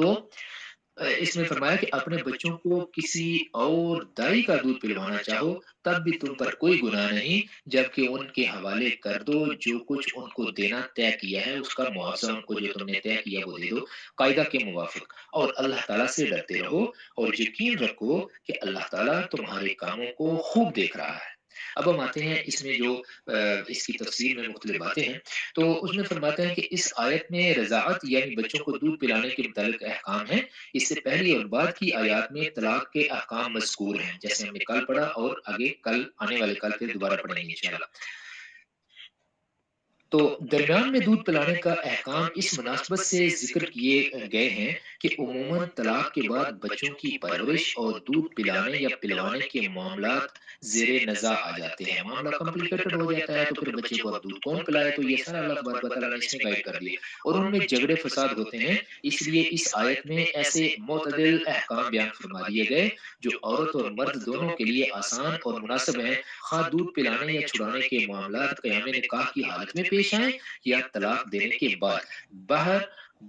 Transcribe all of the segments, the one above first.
تو اس میں فرمایا کہ اپنے بچوں کو کسی اور دائی کا دودھ پلوانا چاہو تب بھی تم پر کوئی گناہ نہیں، جبکہ ان کے حوالے کر دو جو کچھ ان کو دینا طے کیا ہے، اس کا معاوضہ ان کو جو تم نے طے کیا وہ دے دو قاعدہ کے موافق، اور اللہ تعالیٰ سے ڈرتے رہو اور یقین رکھو کہ اللہ تعالیٰ تمہارے کاموں کو خوب دیکھ رہا ہے۔ اب ہم آتے ہیں اس میں جو اس کی تفسیر میں مختلف باتیں ہیں، تو اس میں فرماتے ہیں کہ اس آیت میں رضاعت یعنی بچوں کو دودھ پلانے کے متعلق احکام ہیں، اس سے پہلی اور بعد کی آیات میں طلاق کے احکام مذکور ہیں، جیسے ہم نے کل پڑھا اور آگے کل آنے والے کل پھر دوبارہ پڑھیں گے انشاءاللہ۔ تو درمیان میں دودھ پلانے کا احکام اس مناسبت سے ذکر کیے گئے ہیں کہ عموماً طلاق کے بعد بچوں کی پرورش اور دودھ پلانے یا پلوانے کے معاملات زیر نظر آ جاتے ہیں، معاملہ کمپلیکیٹڈ ہو جاتا ہے، تو پھر بچے کو اب دودھ کون پلائے، تو یہ سارا اللہ تبارک و تعالیٰ نے اس میں گائیڈ کر دیا، اور ان میں جھگڑے فساد ہوتے ہیں۔ اس لیے اس آیت میں ایسے معتدل احکام بیان فرما دیے گئے جو عورت اور مرد دونوں کے لیے آسان اور مناسب ہیں، خواہ دودھ پلانے یا چھڑانے کے معاملات قیام نکاح کی حالت میں پیش آئیں یا طلاق دینے کے بعد۔ باہر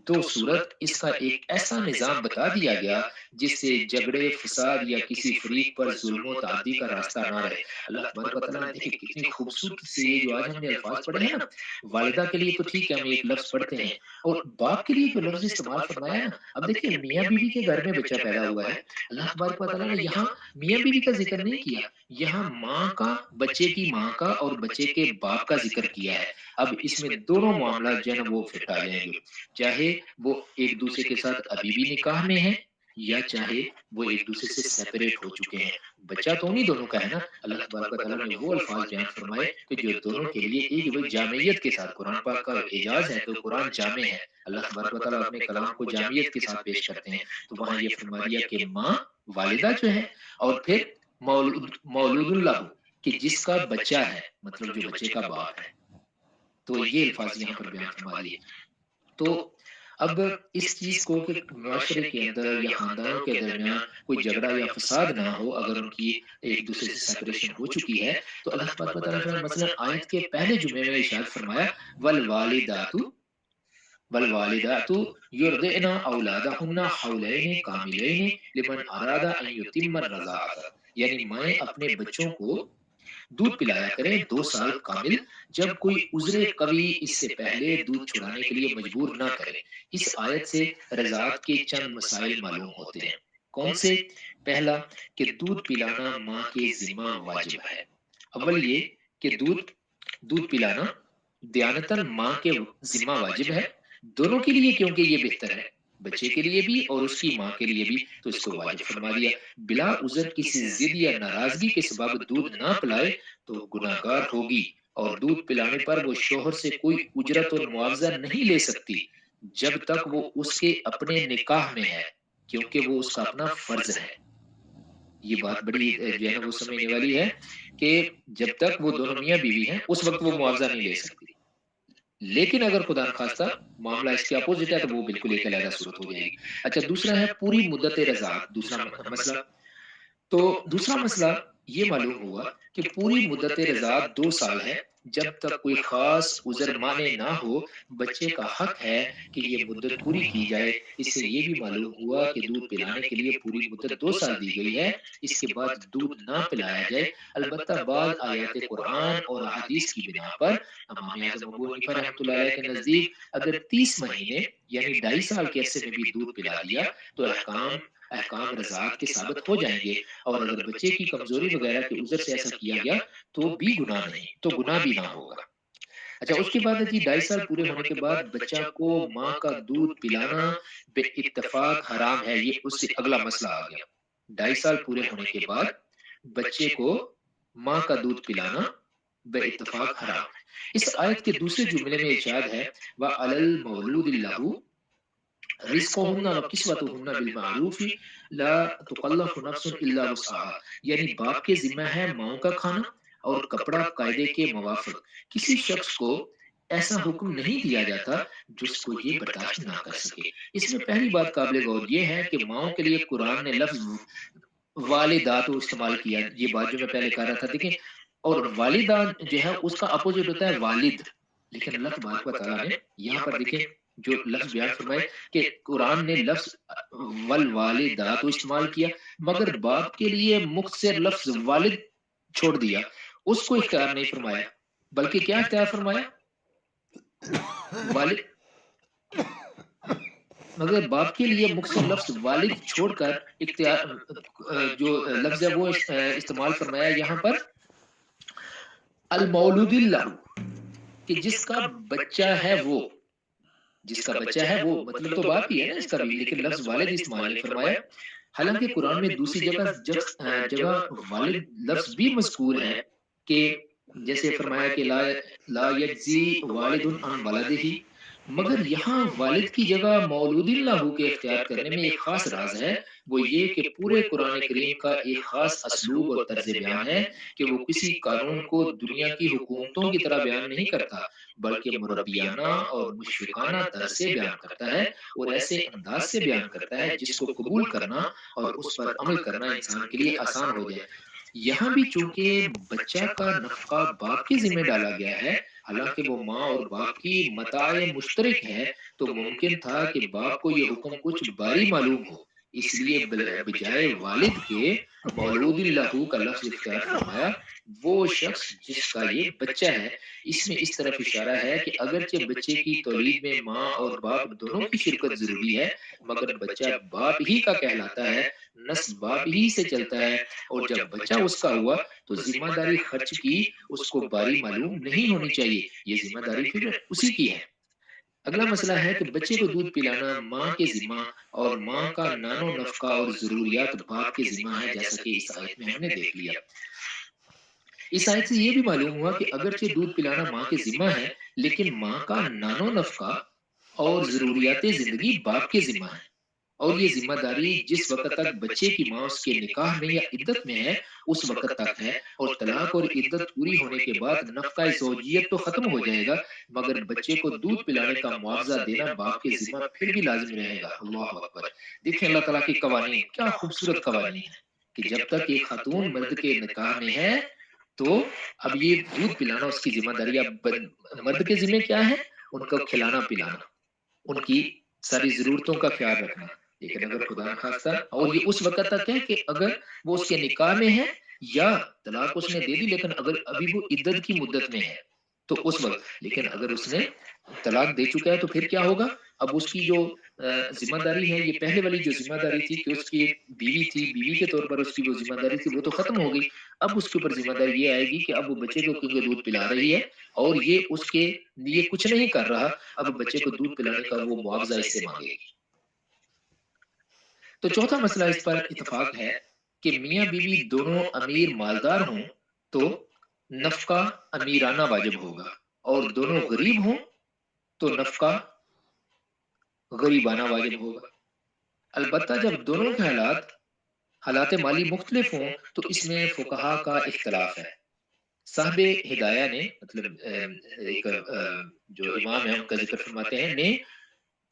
دو صورت اس کا ایک ایسا نظام بتا دیا گیا جس سے جھگڑے فساد یا کسی فریق پر ظلم و تعدی کا راستہ نہ رہے۔ اللہ تبارک و تعالیٰ نے دیکھیں کتنی خوبصورتی سے یہ جو آج ہم نے الفاظ پڑھے ہیں نا، والدہ کے لیے تو ٹھیک ہے ہم ایک لفظ پڑھتے ہیں، اور باپ کے لیے جو لفظ استعمال فرمایا ہے نا، اب دیکھیں میاں بیوی کے گھر میں بچہ پیدا ہوا ہے، اللہ تبارک و تعالیٰ نے یہاں میاں بیوی کا ذکر نہیں کیا، یہاں ماں کا، بچے کی ماں کا اور بچے کے باپ کا ذکر کیا ہے۔ اب اس میں دونوں معاملات جو ہے نا وہ فٹ آ جائیں گے، چاہے وہ ایک دوسرے کے ساتھ ابھی بھی نکاح میں ہے یا چاہے وہ ایک دوسرے سے سیپریٹ ہو چکے ہیں، بچہ تو انہیں دونوں کا ہے نا۔ اللہ تبارک و تعالیٰ نے وہ الفاظ بیان فرمائے کہ جو دونوں کے لیے ایک وہ جامعیت کے ساتھ، قرآن پاک کا اعجاز ہے تو قرآن جامع ہے، اللہ تبارک و تعالیٰ اپنے کلام کو جامعیت کے ساتھ پیش کرتے ہیں، تو وہاں یہ فرما دیا کہ ماں والدہ جو ہے، اور پھر مولود اللہ کہ جس کا بچہ ہے، مطلب جو بچے کا باپ ہے، تو یہ الفاظ یہاں پر بیان فرما دیے۔ تو اب اس چیز کو کہ معاشرے کے اندر یا خاندانوں کے درمیان کوئی جھگڑا یا فساد نہ ہو اگر ان کی ایک دوسرے سے سیپریشن ہو چکی ہے، تو اللہ تبارک و تعالیٰ نے مثلا آیت کے پہلے جملے میں ارشاد فرمایا والوالدات والوالدات یرضعن اولادہن حولین کاملین لمن اراد ان یتم الرضاعۃ، یعنی مائیں اپنے بچوں کو دودھ پلایا کریں 2 سال کامل، جب کوئی عذر قوی اس سے پہلے دودھ چھڑانے کے لیے مجبور نہ کرے۔ اس آیت سے رضاعت کے چند مسائل معلوم ہوتے ہیں۔ کون سے؟ پہلا کہ دودھ پلانا ماں کے ذمہ واجب ہے۔ اول یہ کہ دودھ پلانا دیانتاً ماں کے ذمہ واجب ہے، دونوں کے لیے، کیونکہ یہ بہتر ہے، بچے کے لیے بھی اور اس کی ماں کے لیے بھی، تو اس کو واجب فرما دیا۔ بلا عذر کسی ضد یا ناراضگی کے سبب دودھ نہ پلائے تو گناہگار ہوگی، اور دودھ پلانے پر وہ شوہر سے کوئی اجرت اور معاوضہ نہیں لے سکتی جب تک وہ اس کے اپنے نکاح میں ہے، کیونکہ وہ اس کا اپنا فرض ہے۔ یہ بات بڑی جو ہے نا وہ سمجھنے والی ہے کہ جب تک وہ دونوں میاں بیوی ہیں اس وقت وہ معاوضہ نہیں لے سکتی، لیکن اگر خدا نخواستہ معاملہ اس کے اپوزٹ ہے تو وہ بالکل ایک علیحدہ صورت ہو جائے گی۔ اچھا، دوسرا ہے پوری مدت رضاعت، دوسرا مسئلہ۔ تو دوسرا مسئلہ یہ معلوم ہوا کہ پوری مدت رضاعت 2 سال ہے، جب تک کوئی خاص عذر مانے نہ ہو بچے کا حق ہے کہ یہ مدت پوری کی جائے۔ اس سے یہ بھی معلوم ہوا کہ دودھ پلانے کے لیے پوری مدت 2 سال دی گئی ہے، اس کے بعد دودھ نہ پلایا جائے۔ البتہ بعض آیات قرآن اور احادیث کی بنا پر امام اعظم ابو حنیفہ رحمۃ اللہ علیہ کے نزدیک اگر 30 مہینے یعنی 2.5 سال کے عرصے میں بھی دودھ پلا دیا تو احکام رضاعت کے ثابت ہو جائیں گے، اور اگر بچے کی کمزوری وغیرہ کے عذر سے ایسا کیا گیا تو بھی گناہ نہیں، تو گناہ بھی نہ ہوگا۔ اچھا، اس کے بعد جی 2.5 سال پورے ہونے کے بعد بچہ کو ماں کا دودھ پلانا بے اتفاق حرام ہے، یہ اس سے اگلا مسئلہ آ گیا۔ 2.5 سال پورے ہونے کے بعد بچے کو ماں کا دودھ پلانا بے اتفاق حرام ہے۔ اس آیت کے دوسرے جملے میں ارشاد ہے وَعَلَى الْمَوْلُودِ لَهُ رزقهن وکسوتهن بالمعروف لا تکلف نفس الا وسعها، یعنی باپ کے ذمہ ہے ماؤں کا کھانا اور کپڑا قاعدے کے موافق، کسی شخص کو ایسا حکم نہیں دیا جاتا جس کو یہ برداشت نہ کر سکے۔ اس میں پہلی بات قابل غور یہ ہے کہ ماؤں کے لیے قرآن نے لفظ والدات استعمال کیا، یہ بات جو میں پہلے کہہ رہا تھا، دیکھیں، اور والدہ جو ہے اس کا اپوزٹ ہوتا ہے والد، لیکن اللہ تبارک و تعالیٰ نے یہاں پر دیکھیں جو لفظ بیان فرمائے کہ قرآن نے لفظ والوالدہ تو استعمال کیا، مگر باپ کے لیے مختصر لفظ والد چھوڑ دیا، اس کو اختیار نہیں فرمایا، بلکہ کیا اختیار فرمایا؟ والد، مگر باپ کے لیے مختصر لفظ والد چھوڑ کر اختیار جو لفظ ہے وہ استعمال فرمایا یہاں پر المولود اللہ، کہ جس کا بچہ ہے وہ، جس کا بچہ ہے وہ مطلب تو باپ ہی ہے نا اس کا بھی، لیکن لفظ والد استعمال نہیں فرمایا۔ حالانکہ قرآن میں دوسری جگہ والد لفظ بھی مذکور ہے کہ جیسے فرمایا کہ لا یجزی والد عن ولدہ، مگر یہاں والد کی جگہ مولود اللہ کے اختیار کرنے میں ایک خاص راز ہے، وہ یہ کہ پورے قرآن کریم کا ایک خاص اسلوب اور طرز بیان ہے کہ وہ کسی قانون کو دنیا کی حکومتوں کی طرح بیان نہیں کرتا، بلکہ مربیانہ اور مشفقانہ طرز سے بیان کرتا ہے، اور ایسے انداز سے بیان کرتا ہے جس کو قبول کرنا اور اس پر عمل کرنا انسان کے لیے آسان ہو جائے۔ یہاں بھی چونکہ بچہ کا نفقہ باپ کے ذمہ ڈالا گیا ہے، حالانکہ وہ ماں اور باپ کی متاع مشترک ہے، تو ممکن تھا کہ باپ کو یہ حکم کچھ باری معلوم ہو، اس لیے بجائے والد کے مولود اللہ کا لفظ اختیار فرمایا، وہ شخص جس کا یہ بچہ ہے۔ اس میں اس طرف اشارہ ہے کہ اگرچہ بچے کی تولید میں ماں اور باپ دونوں کی شرکت ضروری ہے، مگر بچہ باپ ہی کا کہلاتا ہے، نسل باپ ہی سے چلتا ہے، اور جب بچہ اس کا ہوا تو ذمہ داری خرچ کی اس کو باری معلوم نہیں ہونی چاہیے، یہ ذمہ داری پھر اسی کی ہے۔ اگلا مسئلہ ہے کہ بچے کو دودھ پلانا ماں کے ذمہ اور ماں کا نان و نفقہ اور ضروریات باپ کے ذمہ ہے، جیسا کہ اس آیت میں ہم نے دیکھ لیا۔ اس آیت سے یہ بھی معلوم ہوا کہ اگرچہ دودھ پلانا ماں کے ذمہ ہے، لیکن ماں کا نان و نفقہ اور ضروریات زندگی باپ کے ذمہ ہے، اور یہ ذمہ داری جس وقت تک بچے کی ماں اس کے نکاح میں یا عدت میں ہے اس وقت تک ہے، اور طلاق اور عدت پوری ہونے کے بعد نفقہ زوجیت تو ختم ہو جائے گا، مگر بچے کو دودھ پلانے کا معاوضہ دینا باپ کے ذمہ پھر بھی لازم رہے گا۔ اللہ اکبر! دیکھیں اللہ تعالیٰ کے قوانین، کیا خوبصورت قوانین ہیں کہ جب تک ایک خاتون مرد کے نکاح میں ہے تو اب یہ دودھ پلانا اس کی ذمہ داری، اب مرد کے ذمہ کیا ہے؟ ان کو کھلانا پلانا، ان کی ساری ضرورتوں کا خیال رکھنا، لیکن اگر خدا نخواستہ، اور یہ اس وقت تک ہے کہ اگر وہ اس کے نکاح میں ہے یا طلاق اس نے دے دی لیکن اگر ابھی وہ عدت کی مدت میں ہے تو اس وقت، لیکن اگر اس نے طلاق دے چکا ہے تو پھر کیا ہوگا؟ اب اس کی جو ذمہ داری ہے، یہ پہلے والی جو ذمہ داری تھی کہ اس کی ایک بیوی تھی، بیوی کے طور پر اس کی وہ ذمہ داری تھی، وہ تو ختم ہو گئی۔ اب اس کے اوپر ذمہ داری یہ آئے گی کہ اب وہ بچے کو کیونکہ دودھ پلا رہی ہے اور یہ اس کے لیے کچھ نہیں کر رہا، اب بچے کو دودھ پلانے کا وہ معاوضہ اس سے مانگے گی۔ تو چوتھا مسئلہ اس پر اتفاق ہے کہ میاں بیوی دونوں امیر مالدار ہوں تو نفقہ امیرانہ واجب ہوگا، اور دونوں غریب ہوں تو نفقہ غریبانہ واجب ہوگا۔ البتہ جب دونوں کے حالات مالی مختلف ہوں تو اس میں فقہا کا اختلاف ہے۔ صاحب ہدایہ نے، مطلب ایک جو امام ہے ان کا ذکر فرماتے ہیں، نے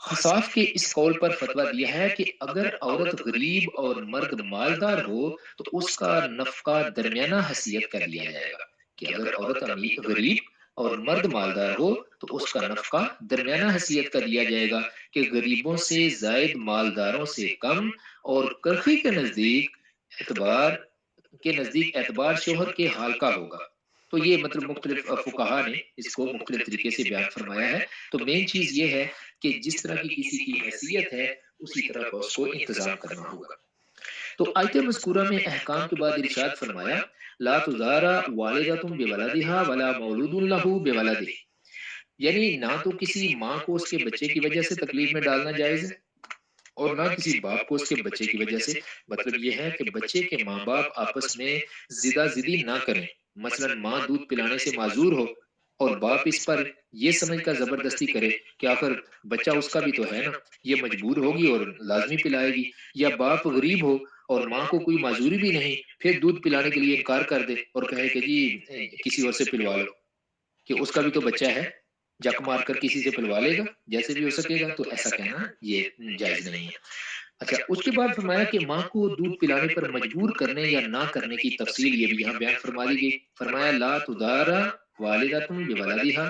خصاف کے اس قول پر فتویٰ دیا ہے کہ اگر عورت غریب اور مرد مالدار ہو تو اس کا نفقہ درمیانہ حیثیت کا لیا جائے گا، کہ اگر عورت غریب اور مرد مالدار ہو تو اس کا نفقہ درمیانہ حیثیت کا دیا جائے گا، کہ غریبوں سے زائد مالداروں سے کم، اور کرخی کے نزدیک اعتبار شوہر کے حال کا ہوگا۔ تو یہ مطلب مختلف فقہا نے اس کو مختلف طریقے سے بیان فرمایا ہے۔ تو مین چیز یہ ہے کہ جس طرح کی کسی کی حیثیت ہے اسی طرح کا اس کو انتظام کرنا ہوگا۔ تو آیت مذکورہ میں احکام کے بعد ارشاد فرمایا لا تزارا والدۃ بولدہا ولا مولود لہ بولدہ، یعنی نہ تو کسی ماں کو اس کے بچے کی وجہ سے تکلیف میں ڈالنا جائز ہے اور نہ کسی باپ کو اس کے بچے کی وجہ سے۔ مطلب یہ ہے کہ بچے کے ماں باپ آپس میں زدہ زدی نہ کریں، مثلا ماں دودھ پلانے سے معذور ہو اور باپ اس پر یہ سمجھ کر زبردستی کرے کہ آخر بچہ اس کا بھی تو ہے نا، یہ مجبور ہوگی اور لازمی پلائے گی، یا باپ غریب ہو اور ماں کو کوئی معذوری بھی نہیں پھر دودھ پلانے کے لیے انکار کر دے اور کہے کہ جی کسی اور سے پلوا لو، کہ اس کا بھی تو بچہ ہے، جک مار کر کسی سے پلوا لے گا جیسے بھی ہو سکے گا، تو ایسا کہنا یہ جائز نہیں ہے۔ اچھا، اس کے بعد فرمایا کہ ماں کو دودھ پلانے پر مجبور کرنے یا نہ کرنے کی تفصیل یہ بھی یہاں بیان فرما دی گئی۔ فرمایا لا تدارا والدۃ بولدہا،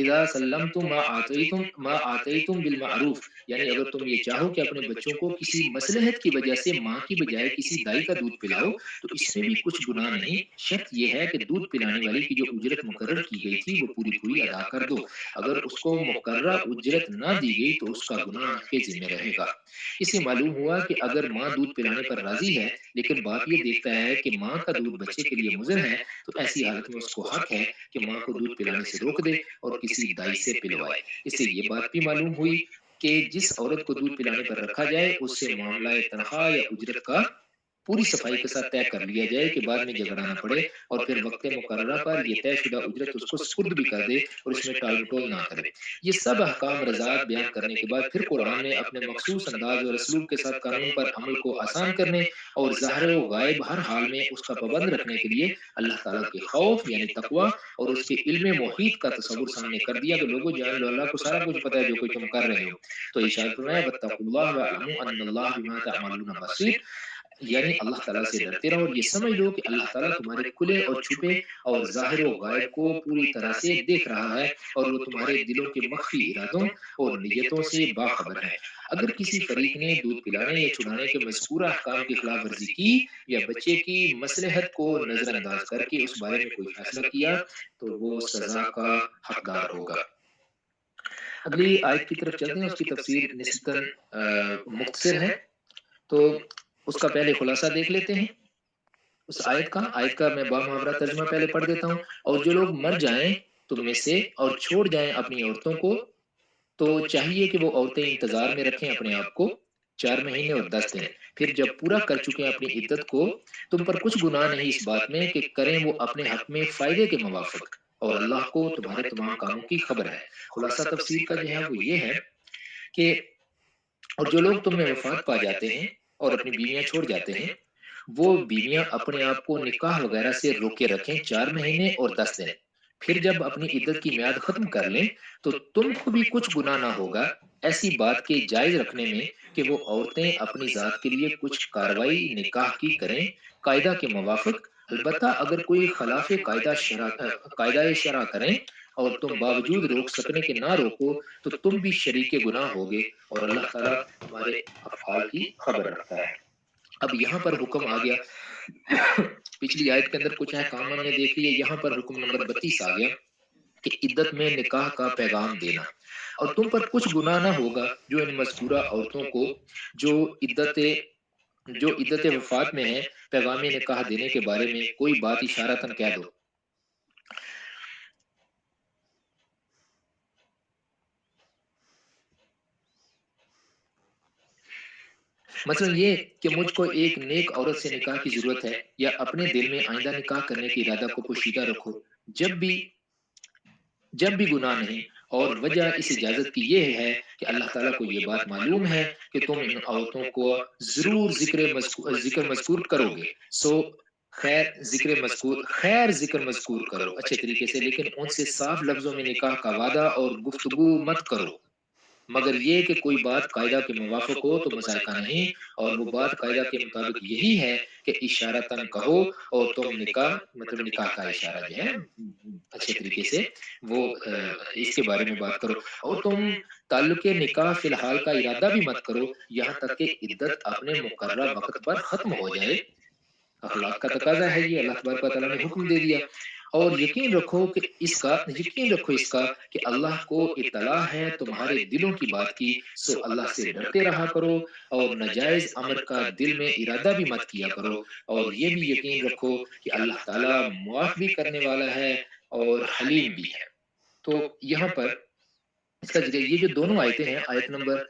اذا سلمتم ما آتیتم بالمعروف، یعنی اگر تم یہ چاہو کہ اپنے بچوں کو کسی مصلحت کی وجہ سے ماں کی بجائے کسی دائی کا دودھ پلاؤ تو اس میں بھی کچھ گناہ نہیں، شرط یہ ہے کہ دودھ پلانے والی کی جو اجرت مقرر کی گئی تھی وہ پوری پوری ادا کر دو، اگر اس کو مقررہ اجرت نہ دی گئی تو اس کا گناہ کے ذمہ رہے گا۔ اس سے معلوم ہوا کہ اگر ماں دودھ پلانے پر راضی ہے لیکن باپ یہ دیکھتا ہے کہ ماں کا دودھ بچے کے لیے مضر ہے تو ایسی حالت میں اس کو حق ہے کہ ماں کو دودھ پلانے سے روک دے اور کسی دائی سے پلوائے۔ اس سے یہ بات بھی معلوم ہوئی کہ جس عورت کو دودھ پلانے پر رکھا جائے اس سے معاملہ تنخواہ یا اجرت کا پوری صفائی کے ساتھ طے کر لیا جائے کہ بعد میں جھگڑا نہ پڑے اور پھر وقت مقررہ پر یہ طے شدہ اجرت اس کو سپرد بھی کر دے اور اس میں ٹال مٹول نہ کرے۔ یہ سب احکام رضاعت بیان کرنے کے بعد پھر قرآن نے اپنے مخصوص انداز اور اسلوب کے ساتھ قانون پر عمل کو آسان کرنے اور ظاہر و غائب ہر حال میں اس کا پابند رکھنے کے لیے اللہ تعالیٰ کے خوف یعنی تقوی اور اس کے علم محیط کا تصور سامنے کر دیا کہ لوگوں جان لو اللہ کو سارا کچھ پتہ ہے جو کچھ تم کر رہے ہو۔ تو ارشاد فرمایا واتقوا اللہ واعلموا ان اللہ بما تعملون بصیر، یعنی اللہ تعالیٰ سے ڈرتے رہو اور یہ سمجھ لو کہ اللہ تعالیٰ تمہارے کھلے اور چھپے اور ظاہر و غائب کو پوری طرح سے دیکھ رہا ہے اور وہ تمہارے دلوں کے مخفی ارادوں اور نیتوں سے باخبر ہے۔ اگر کسی فریق نے دودھ پلانے یا چھڑانے کے مذکورہ احکام کی خلاف ورزی کی یا بچے کی مصلحت کو نظر انداز کر کے اس بارے میں کوئی فیصلہ کیا تو وہ سزا کا حقدار ہوگا۔ اگلی آیت کی طرف چلتے ہیں، اس کی تفسیر نسبتاً مختصر ہے، تو اس کا پہلے خلاصہ دیکھ لیتے ہیں اس آیت کا میں بامحاورہ ترجمہ پہلے پڑھ دیتا ہوں۔ اور جو لوگ مر جائیں تم میں سے اور چھوڑ جائیں اپنی عورتوں کو تو چاہیے کہ وہ عورتیں انتظار میں رکھیں اپنے آپ کو 4 مہینے اور 10 دن، پھر جب پورا کر چکے اپنی عدت کو تم پر کچھ گناہ نہیں اس بات میں کہ کریں وہ اپنے حق میں فائدے کے موافق، اور اللہ کو تمہارے تمام کاموں کی خبر ہے۔ خلاصہ تفسیر کا جو ہے وہ یہ ہے کہ اور جو لوگ تم میں وفات پا جاتے ہیں اور اپنی بیویاں چھوڑ جاتے ہیں وہ بیویاں اپنے آپ کو نکاح وغیرہ سے روکے رکھیں 4 مہینے اور 10 دن، پھر جب اپنی عدت کی میعاد ختم کر لیں تو تم کو بھی کچھ گناہ نہ ہوگا ایسی بات کے جائز رکھنے میں کہ وہ عورتیں اپنی ذات کے لیے کچھ کاروائی نکاح کی کریں قاعدہ کے موافق، البتہ اگر کوئی خلاف قاعدہ شرع کریں اور تم باوجود روک سکنے کے نہ روکو تو تم بھی شریک گناہ ہوگے اور اللہ تعالیٰ تمہارے افعال کی خبر رکھتا ہے۔ اب یہاں پر حکم آ گیا پچھلی آیت کے اندر کچھ احکام ہم نے دیکھ لیے، یہاں پر حکم نمبر 32 آ گیا کہ عدت میں نکاح کا پیغام دینا، اور تم پر کچھ گناہ نہ ہوگا جو ان مذکورہ عورتوں کو جو عدت وفات میں ہیں پیغام نکاح دینے کے بارے میں کوئی بات اشارتاً کہہ دو۔ مثلا یہ کہ مجھ کو ایک نیک عورت سے نکاح کی ضرورت ہے، یا اپنے دل میں آئندہ نکاح کرنے کے ارادہ کو پوشیدہ رکھو جب بھی گناہ نہیں، اور وجہ اس اجازت کی یہ ہے کہ اللہ تعالیٰ کو یہ بات معلوم ہے کہ تم ان عورتوں کو ضرور ذکر مذکور کرو گے، سو خیر ذکر مذکور کرو اچھے طریقے سے، لیکن ان سے صاف لفظوں میں نکاح کا وعدہ اور گفتگو مت کرو، مگر یہ کہ کوئی بات قاعدہ کے موافق ہو تو مذائقہ نہیں، اور وہ بات قاعدہ کے مطابق یہی ہے کہ اشارتاً کہو، اور تم نکاح مطلب نکاح کا اشارہ جو ہے اچھے طریقے سے وہ اس کے بارے میں بات کرو، اور تم تعلق نکاح فی الحال کا ارادہ بھی مت کرو یہاں تک کہ عدت اپنے مقررہ وقت پر ختم ہو جائے۔ اخلاق کا تقاضا ہے، یہ اللہ تبارک و تعالیٰ نے حکم دے دیا، اور یقین رکھو اس کا کہ اللہ کو اطلاع ہے تمہارے دلوں کی بات کی، سو اللہ سے ڈرتے رہا کرو اور ناجائز امر کا دل میں ارادہ بھی مت کیا کرو، اور یہ بھی یقین رکھو کہ اللہ تعالیٰ معاف بھی کرنے والا ہے اور حلیم بھی ہے۔ تو یہاں پر اس کا یہ جو دونوں آیتیں ہیں، آیت نمبر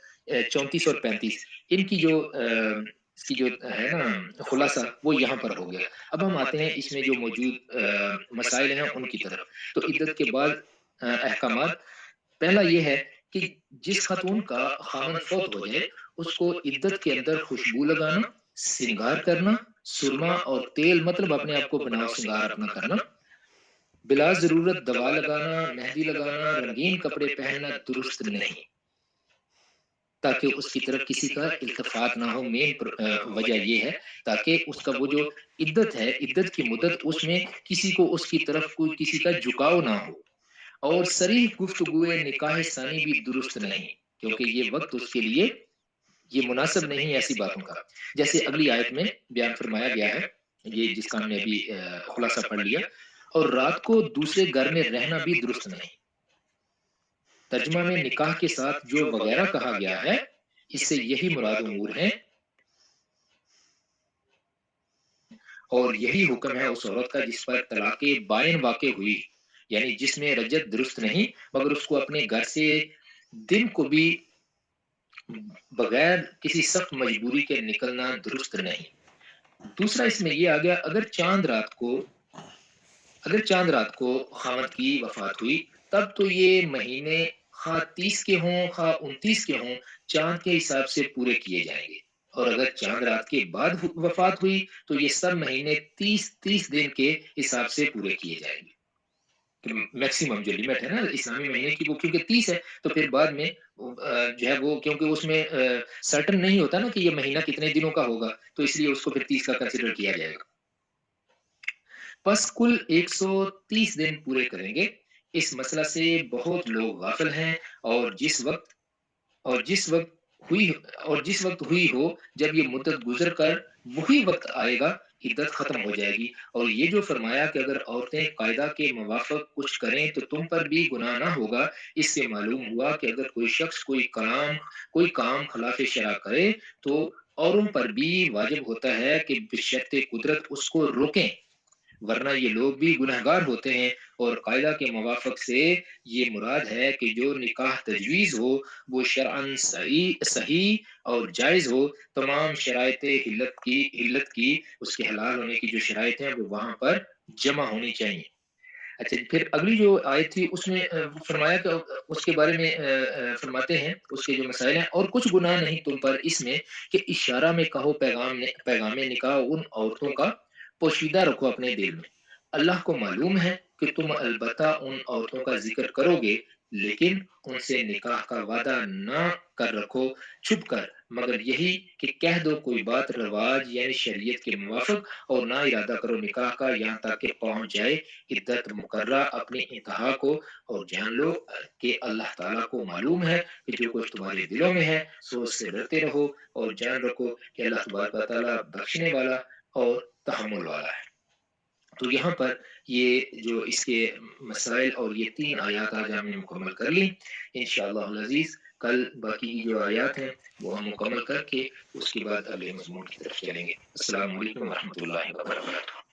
34 اور 35، ان کی جو اس کی جو ہے نا خلاصہ وہ یہاں پر ہو گیا۔ اب ہم آتے ہیں اس میں جو موجود مسائل ہیں ان کی طرف۔ تو عدت کے بعد احکامات، پہلا یہ ہے کہ جس خاتون کا خامن فوت ہو جائے اس کو عدت کے اندر خوشبو لگانا، سنگار کرنا، سرما اور تیل مطلب اپنے آپ کو بناؤ سنگار اپنا کرنا، بلا ضرورت دوا لگانا، مہندی لگانا، رنگین کپڑے پہننا درست نہیں، تاکہ اس کی طرف کسی کا التفات نہ ہو۔ مین وجہ یہ ہے تاکہ اس کا وہ جو عدت ہے، عدت کی مدت اس میں کسی کو اس کی طرف کوئی کسی کا جھکاؤ نہ ہو۔ اور صریح گفتگو نکاح ثانی بھی درست نہیں، کیونکہ یہ وقت اس کے لیے یہ مناسب نہیں ایسی باتوں کا، جیسے اگلی آیت میں بیان فرمایا گیا ہے، یہ جس کا ہم نے ابھی خلاصہ پڑھ لیا، اور رات کو دوسرے گھر میں رہنا بھی درست نہیں۔ ترجمہ میں نکاح کے ساتھ جو وغیرہ کہا گیا ہے، اس سے یہی مراد امور ہیں، اور یہی حکم ہے اس عورت کا جس پر طلاق بائن واقع ہوئی، یعنی جس میں رجت درست نہیں مگر اس کو اپنے گھر سے دن کو بھی بغیر کسی سخت مجبوری کے نکلنا درست نہیں۔ دوسرا اس میں یہ آ گیا، اگر چاند رات کو خامد کی وفات ہوئی، تب تو یہ مہینے خواہ 30 کے ہوں خواہ 29 کے ہوں، چاند کے حساب سے پورے کیے جائیں گے، اور اگر چاند رات کے بعد وفات ہوئی تو یہ سب مہینے 30 دن کے حساب سے پورے کیے جائیں گے۔ میکسیمم جو لمٹ ہے نا اسلامی مہینے کی، وہ کیونکہ 30 ہے، تو پھر بعد میں جو ہے وہ کیونکہ اس میں سرٹن نہیں ہوتا نا کہ یہ مہینہ کتنے دنوں کا ہوگا، تو اس لیے اس کو پھر 30 کا کنسیڈر کیا جائے گا۔ پس کل 130 دن پورے کریں گے۔ اس مسئلہ سے بہت لوگ غافل ہیں، اور جس وقت ہوئی ہو، جب یہ مدت گزر کر وہی وقت آئے گا، عدت ختم ہو جائے گی۔ اور یہ جو فرمایا کہ اگر عورتیں قاعدہ کے موافق کچھ کریں تو تم پر بھی گناہ نہ ہوگا، اس سے معلوم ہوا کہ اگر کوئی شخص کوئی کام خلاف شرع کرے تو اوروں پر بھی واجب ہوتا ہے کہ بشرط قدرت اس کو روکیں، ورنہ یہ لوگ بھی گنہگار ہوتے ہیں۔ اور قاعدہ کے موافق سے یہ مراد ہے کہ جو نکاح تجویز ہو وہ شرعاً صحیح اور جائز ہو، تمام شرائط حلت کی اس کے حلال ہونے کی جو شرائط ہیں وہ وہاں پر جمع ہونی چاہیے۔ اچھا، پھر اگلی جو آیت تھی اس میں فرمایا کہ اس کے بارے میں فرماتے ہیں اس کے جو مسائل ہیں، اور کچھ گناہ نہیں تم پر اس میں کہ اشارہ میں کہو پیغام نکاح ان عورتوں کا پوشیدہ رکھو اپنے دل میں۔ اللہ کو معلوم ہے کہ تم البتہ ان عورتوں کا ذکر کرو گے، لیکن ان سے نکاح کا وعدہ نہ کر رکھو چھپ کر، مگر یہی کہ کہہ دو کوئی بات رواج یعنی شریعت کے موافق، اور نہ ارادہ کرو نکاح کا یہاں تک کہ پہنچ جائے عدت مقررہ اپنی انتہا کو، اور جان لو کہ اللہ تعالیٰ کو معلوم ہے کہ جو کچھ تمہارے دلوں میں ہے سو اس سے ڈرتے رہو، اور جان رکھو کہ اللہ تبارک و تعالیٰ بخشنے والا اور تحمل والا ہے۔ تو یہاں پر یہ جو اس کے مسائل اور یہ 3 آیات آج ہم نے مکمل کر لی۔ انشاءاللہ العزیز کل باقی کی جو آیات ہیں وہ ہم مکمل کر کے اس کے بعد اگلے مضمون کی طرف چلیں گے۔ السلام علیکم ورحمۃ اللہ وبرکاتہ۔